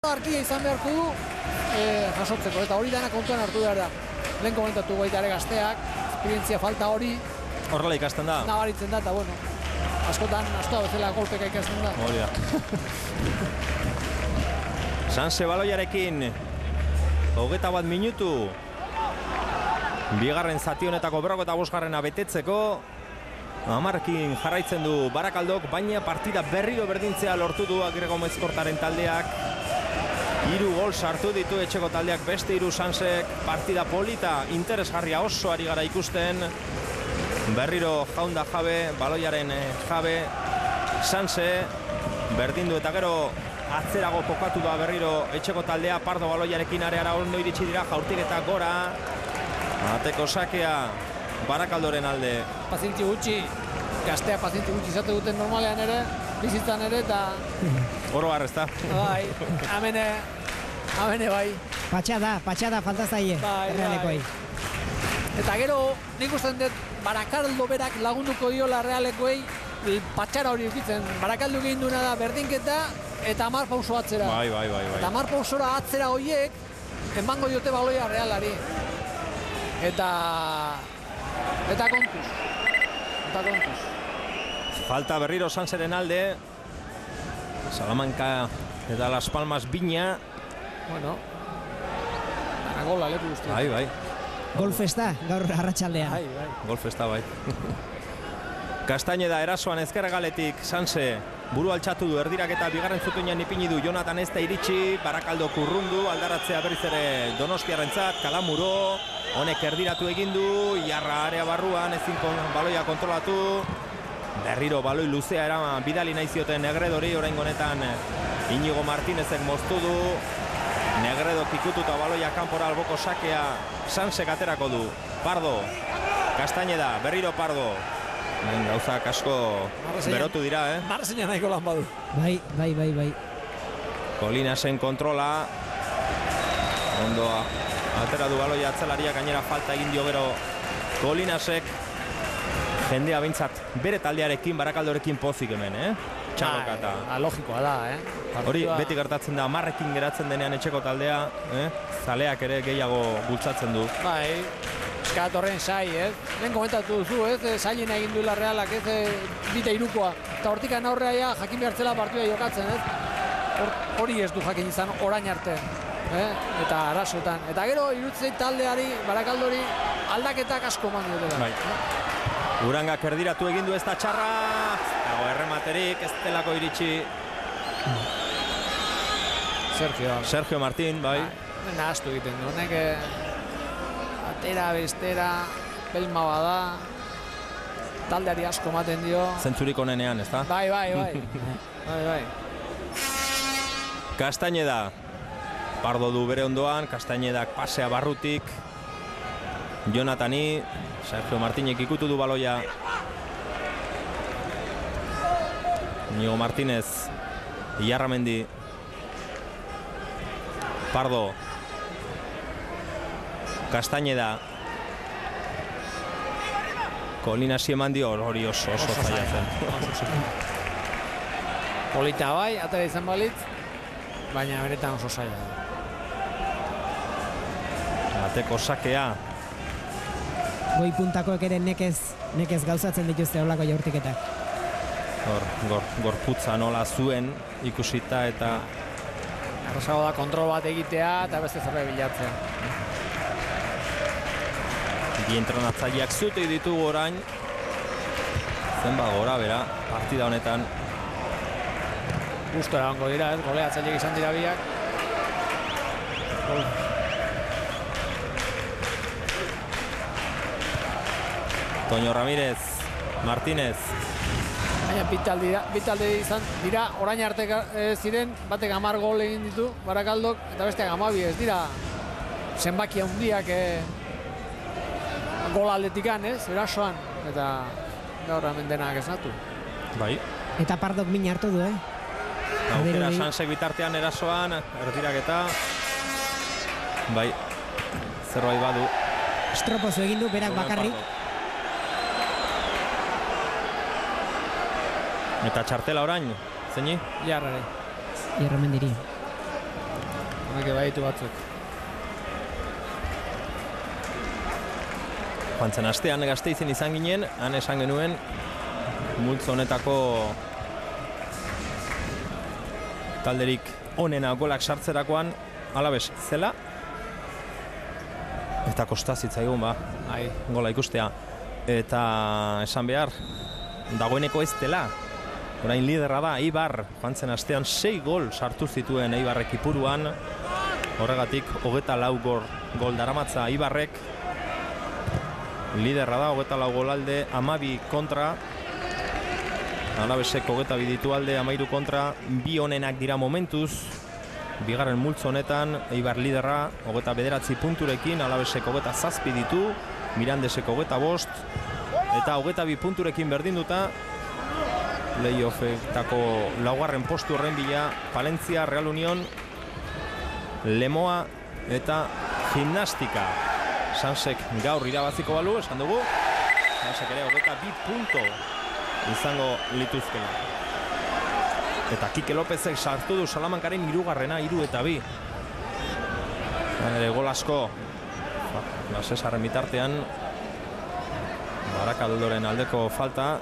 Arkia izan beharko du jasotzeko, eta hori dana kontuan hartu behar da. Lehen komentatu baita ere gazteak, esperientzia falta hori horrela ikasten da. Nabaritzen da, eta bueno, askotan, bezala golpeka ikasten da. Hori da. Sanse baloiarekin, 21 minutu. Bigarren zati honetako 45 betetzeko. Hamarrekin jarraitzen du Barakaldok, baina partida berriro berdintzea lortu du Agirrego Mezkortaren taldeak. 3 gol sartu ditu etxeko taldeak, beste 3 Sansek. Partida polita, interesgarria oso ari gara ikusten. Berriro jaunda jabe, baloiaren jabe. Sanse berdindu eta gero atzerago kokatu da berriro etxeko taldea. Pardo baloiarekin areara ondo iritsi dira, jaurtik eta gora. Ateko sakea Barakaldoren alde. Pazientzi gutxi, gaztea pazientzi gutxi izate duten normalean ere, bizitzan ere, eta... Oro harrezta. Bai, amene bai. Patxada, faltazaie, Realekoi. Eta gero, nik usten dut, Barakaldo berak lagunduko diola Realekoi patxara hori ukitzen. Barakaldo egin duena da berdinketa eta 10 pauso atzera. Bai. Eta 10 pausora atzera horiek, emango diote baloia Realari. Eta kontuz. Falta berriro Sanseren alde. Salamanca eta Las Palmas bina. Bueno, dana gola leku guztia. Bai. Golfesta, gaur arratsaldea. Bai. Golfesta bai. Castañeda erasoan ezkergaletik Sanse buru altxatu du, erdirak eta bigarren zutoinan ipini du. Jonathan ez da iritsi, Barakaldo kurrundu, aldaratzea berriz ere Donostiarrentzat, Kalamuro. Honek erdiratu egin du, Jarra area barruan, ezin baloia kontrolatu. Berriro baloi luzea eraman bidali nahi zioten Negredori, oraingo honetan Inigo Martinezek moztu du. Negredo kikututa baloia kanpora alboko sakea Sansek aterako du. Pardo, Castañeda, berriro Pardo. Gauzak asko berotu dira, Marzeina nahiko lan badu. Bai. Colinasen kontrola. Ondoa. Atera du baloia atzelaria, gainera falta egin dio gero Colinasek. Jendea bintzat bere taldearekin, Barakaldorekin pozik hemen, Txalokata. Logikoa da, Hori beti gertatzen da, 10ekin geratzen denean etxeko taldea, zaleak ere gehiago bultzatzen du. Bai, eskat horren sai, Lehen komentatu duzu, sailena egin duela Realak, bite irukoa. Eta hortikan aurrea jakin behartzela partida jokatzen, Hori ez du jakin izan orain arte. Eta arazotan. Eta gero irutzei taldeari, Barakaldori aldaketak asko eman dutela. Bai. Urangak erdiratu egin du ez da txarra. Dago errematerik, ez delako iritsi. Sergio Martín, bai. Nahaztu egiten du. Honek atera, bestera, pelma bada. Taldeari asko ematen dio. Zentzurik onenean, ez da? Bai. Castañeda. Pardo du bere ondoan, Castañedak pasea barrutik. Jonathani, Sergio Martínek ikutu du baloia. Inigo Martínez, Iarramendi. Pardo. Castañeda. Colinasi eman dio, hori oso zailatzen. Polita bai, atera izan balitz, baina beretan oso zaila da. Ateko sakea. Goi puntakoek ere nekez gauzatzen dituzte holako jaurtiketak. Gorputza nola zuen ikusita eta... Arrasago da kontrol bat egitea eta beste zerbait bilatzea. Bi entrenatzaileak zute ditugu orain. Zenba gora bera partida honetan. Justo erango dira, goleatzaileak izan dira biak. Toño Ramírez, Martínez. Baina bitalde izan dira, orain arte ziren, batek 10 gol egin ditu, Barakaldok, eta besteak 12, ez dira zenbaki handiak gol aldetikan, erasoan, eta gaur hemen denak esnatu. Bai. Eta Pardok min hartu du, Aukera Sansek bitartean erasoan, erdirak eta... Bai, zerbait badu. Estropozu egin du, berak bakarrik. Eta txartela orain, zeini? Jarrare. Ierromendiri. Horrek baditu batzuk. Joan zen astean Gasteizen izan ginen, han esan genuen multzo honetako talderik onena golak sartzerakoan Alabes zela. Eta kosta zitzaigun gola ikustea. Eta esan behar, dagoeneko ez dela. Orain liderra da Eibar, joan zen astean 6 gol sartu zituen Eibarrek Ipuruan. Horregatik 24 gol daramatza Eibarrek. Liderra da, 24 golalde, 12 kontra. Alabesek 22 ditu alde, 13 kontra. Bi honenak dira momentuz. Bigarren multzo honetan, Eibar liderra, 29 punturekin, Alabesek 27 ditu, Mirandesek 25, eta 22 punturekin berdinduta, playoffetako laugarren postu horren bila, Palencia, Real Unión, Lemoa eta Gimnastika. Sansek gaur irabaziko balu, esan dugu, Sansek ere 22 punto izango lituzkela. Eta Kike Lopezek sartu du Salamankaren hirugarrena, 3 eta 2. Gol asko Lasesarren bitartean, Barakaldoren aldeko falta.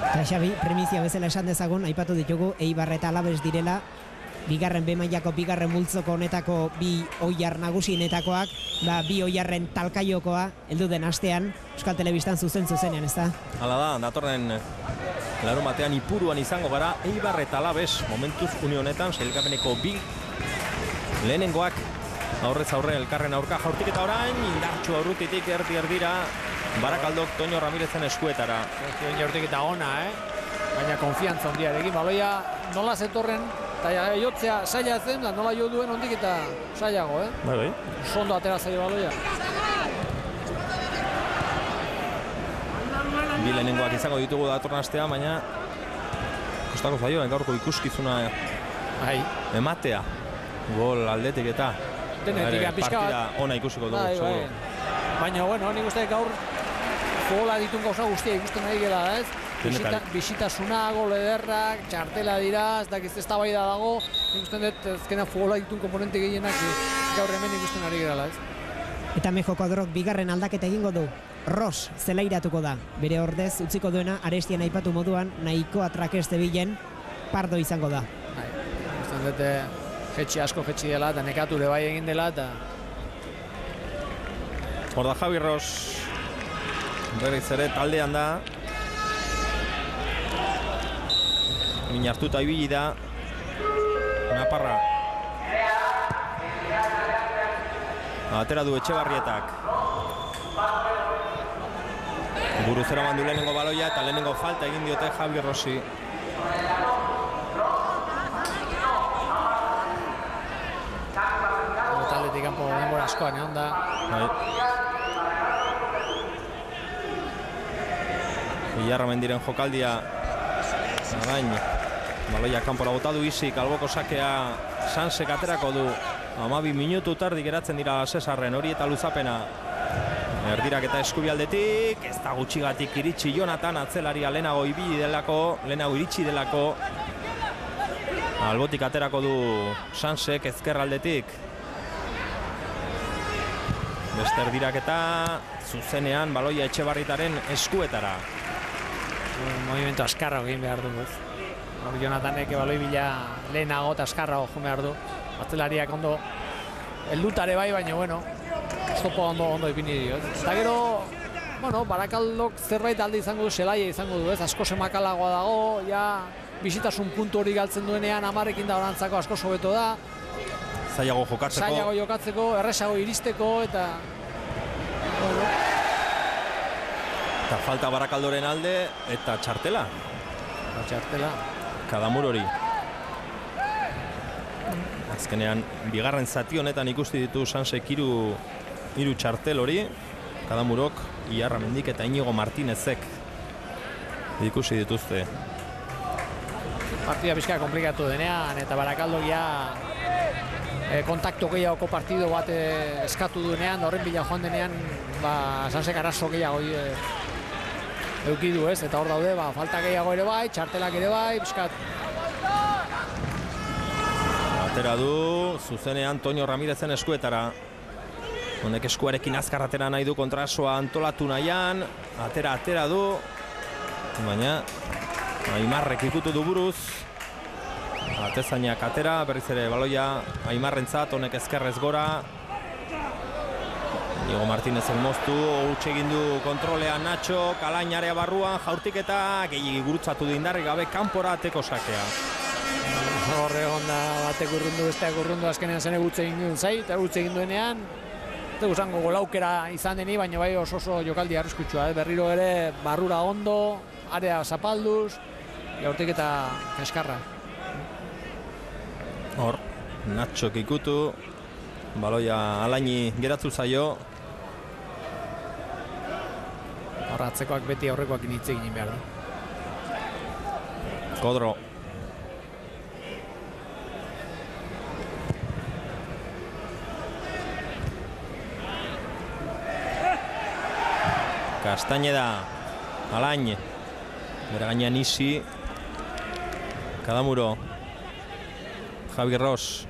Eta Xabi, premizia bezala esan dezagun, aipatu ditugu Eibar eta Alabes direla, bigarren B mailako bigarren multzoko honetako bi oiar nagusienetakoak, bi oiarren talkaiokoa, heldu den astean, Euskal Telebistan zuzenean, ez da? Hala da, datorren larunbatean Ipuruan izango gara Eibar eta Alabes, momentuz unionetan, sailkapeneko bi lehenengoak aurrez aurre elkarren aurka jaurtik eta orain, indartxu aurrutitik erdira, Barakaldok Toño Ramirezen eskuetara. Jaurtik eta ona, baina konfiantza handiarekin, baloia nola zetorren, eta jotzea saia zen, nola jo duen ondik eta saiago, Bai. Sondo atera zaio baloia. Bi lehenengoak izango ditugu datorren astean, baina kostako zaio, gaurko ikuskizuna ematea. Gol aldetik eta partida ona ikusiko dugu. Baina, nik uste gaur gola ditun gauza guztia ikusten nahi gela, ez? Bisitasuna, gol ederrak, txartela dira, ez dakiz ez tabaida dago, ikusten dut ezkena gola ditun komponente gehienak gaur hemen ikusten ari gela, ez? Eta Mejo Kodrok bigarren aldaketa egingo du. Ros zelairatuko da. Bere ordez utziko duena Arestian aipatu moduan nahiko atrakeste bilen Pardo izango da. Ikusten dut asko jetxi dela eta nekature bai egin dela eta... Hor da Javi Ros berriz ere taldean da. Min hartuta ibili da Naparra. Atera du Etxebarrietak. Buruzera mandu lehenengo baloia eta lehenengo falta egin diote Javi Rossi. Taldetik kanpo denbora askoan egon da. Illarramendiren jokaldia again. Baloia kanpora bota du Isik, alboko sakea Sansek aterako du. 12 minutu tardi geratzen dira Cesarren, hori eta luzapena. Erdirak eta eskubialdetik, ez da gutxigatik iritsi Jonathan, atzelaria lehenago iritsi delako. Albotik aterako du Sansek ezkerraldetik. Beste erdirak eta zuzenean baloia Etxebarritaren eskuetara. Movimentu askarra egin behar du. Jonathanek baloi bila lehenago eta askarra joan behar du. Atzelariak ondo heldutare bai, baina estopo ondo ipini dio. Eta gero, Barakaldok zerbait alde izango du, zelaia izango du, ez? Asko semakalagoa dago, bisitasun puntu hori galtzen duenean 10ekin da orantzako asko sobeto da. Zailago jokatzeko, erresago iristeko, eta... Eta falta Barakaldoren alde, eta txartela. Kadamur hori. Azkenean, bigarren zati honetan ikusti ditu Sansek hiru txartel hori. Kadamurok, Illarramendik eta Inigo Martinezek ikusi dituzte. Partida pixka komplikatu denean, eta Barakaldok kontaktu gehiagoko partido bat eskatu duenean, horren bila joan denean, Sansek arazo gehiago eukidu, ez? Eta hor daude, falta gehiago ere bai, txartelak ere bai, pixkat. atera du, zuzenean Toño Ramirezen eskuetara. Honek eskuarekin azkar atera nahi du kontrasoa antolatu nahian, atera du, baina Aimarrek ikutu du buruz. Atezainak atera, berriz ere baloia Aimarrentzat, honek ezkerrez gora. Diego Martínez moztu, utxe egin du kontrolea Nacho, Kalainarea barruan, jaurtiketa, gehiagi gurutzatu du indarrik gabe, kanpora ateko sakea. Horre onda batek urrundu, besteak urrundu, azkenean zen egutze egin duen zait, eta egutze egin duenean, ez dugu zango golaukera izan deni, baina bai oso jokaldi arriskutsua, berriro ere barrura ondo, area zapalduz, jaurtiketa eskarra. Hor, Nacho ikutu, baloia Alaini geratu zaio. Atzekoak beti aurrekoak hitz egin behar du. Kodro. Castañeda, Alain, bere gainean Isi, Kadamuro, Javi Ros,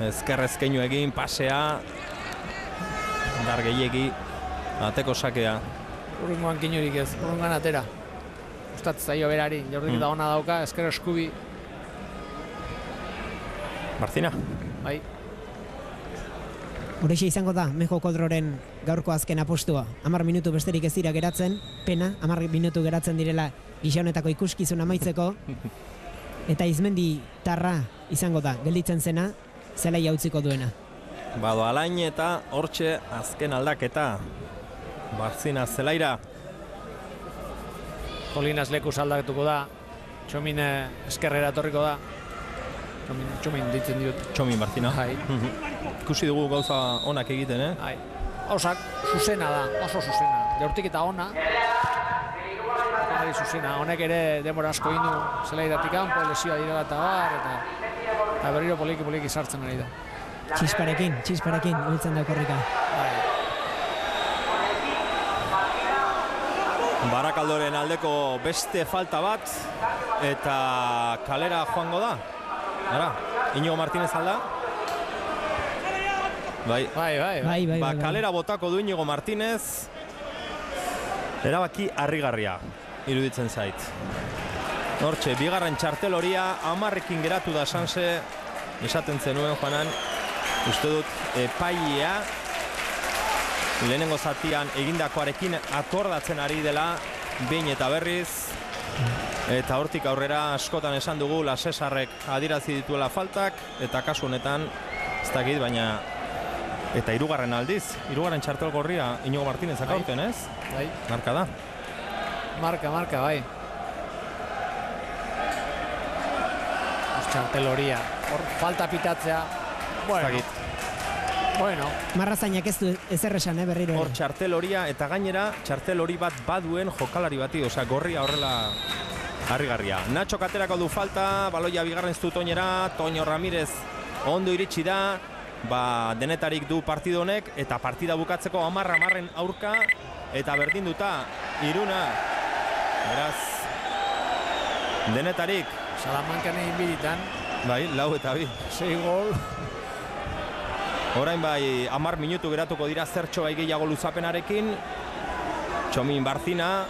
ezkerrezkeinu egin, pasea, dar gehiegi, ateko sakea. Urrungoan kinurik ez, urrungoan atera. Gustatzen zaio berari, jaurtiketa ona dauka, ezker eskubi. Martina. Bai. Horexe izango da, Mejo Kodroren gaurko azken apostua. 10 minutu besterik ez dira geratzen, pena, 10 minutu geratzen direla gisa honetako ikuskizun amaitzeko. Eta Izmendi tarra izango da, gelditzen zena, zelai utziko duena. Bado Alain eta hortxe azken aldaketa. Barzina zelaira. Jolinas lekuz aldatuko da, Txomin eskerrera etorriko da. Txomin ditzen diut. Txomin Barzina. Bai. Ikusi dugu gauza onak egiten, Bai. Hausak, zuzena da, oso zuzena. Jaurtiketa ona. Zuzena, honek ere denbora asko indu zelairatik kanpo, lesioa direla eta bar, eta berriro poliki sartzen ari da. Txisparekin, hiltzen da korrika. Barakaldoren aldeko beste falta bat, eta kalera joango da. Ara, Iñigo Martínez alda. Bai. Kalera botako du Iñigo Martínez. Erabaki harrigarria iruditzen zait. Hortxe, bigarren txartel horia, 10ekin geratu da Sanse, esaten zenuen Juanan, uste dut epailea, lehenengo zatian egindakoarekin akordatzen ari dela, behin eta berriz, eta hortik aurrera askotan esan dugu, Lasesarrek adirazi dituela faltak, eta kasu honetan, ez dakit, baina, eta hirugarren aldiz, hirugarren txartel gorria, Iñigo Martínez akauten, ez? Bai. Marka da. Marka, bai. Txartel horia, hor falta pitatzea, bueno. Marrazainak ez du ezer esan, berriro. Hor txartel horia, eta gainera, txartel hori bat baduen jokalari bati, osea, gorria horrela harrigarria. Nacho katerako du falta, baloia bigarren Toñera, Toño Ramirez ondo iritsi da, denetarik du partidu honek, eta partida bukatzeko 10-10 aurka, eta berdinduta, Iruna, beraz, denetarik. Salamankan egin biritan. Bai, 4 eta 2. 6 gol. Orain bai, 10 minutu geratuko dira zertxo bai gehiago luzapenarekin. Txomin Barzina,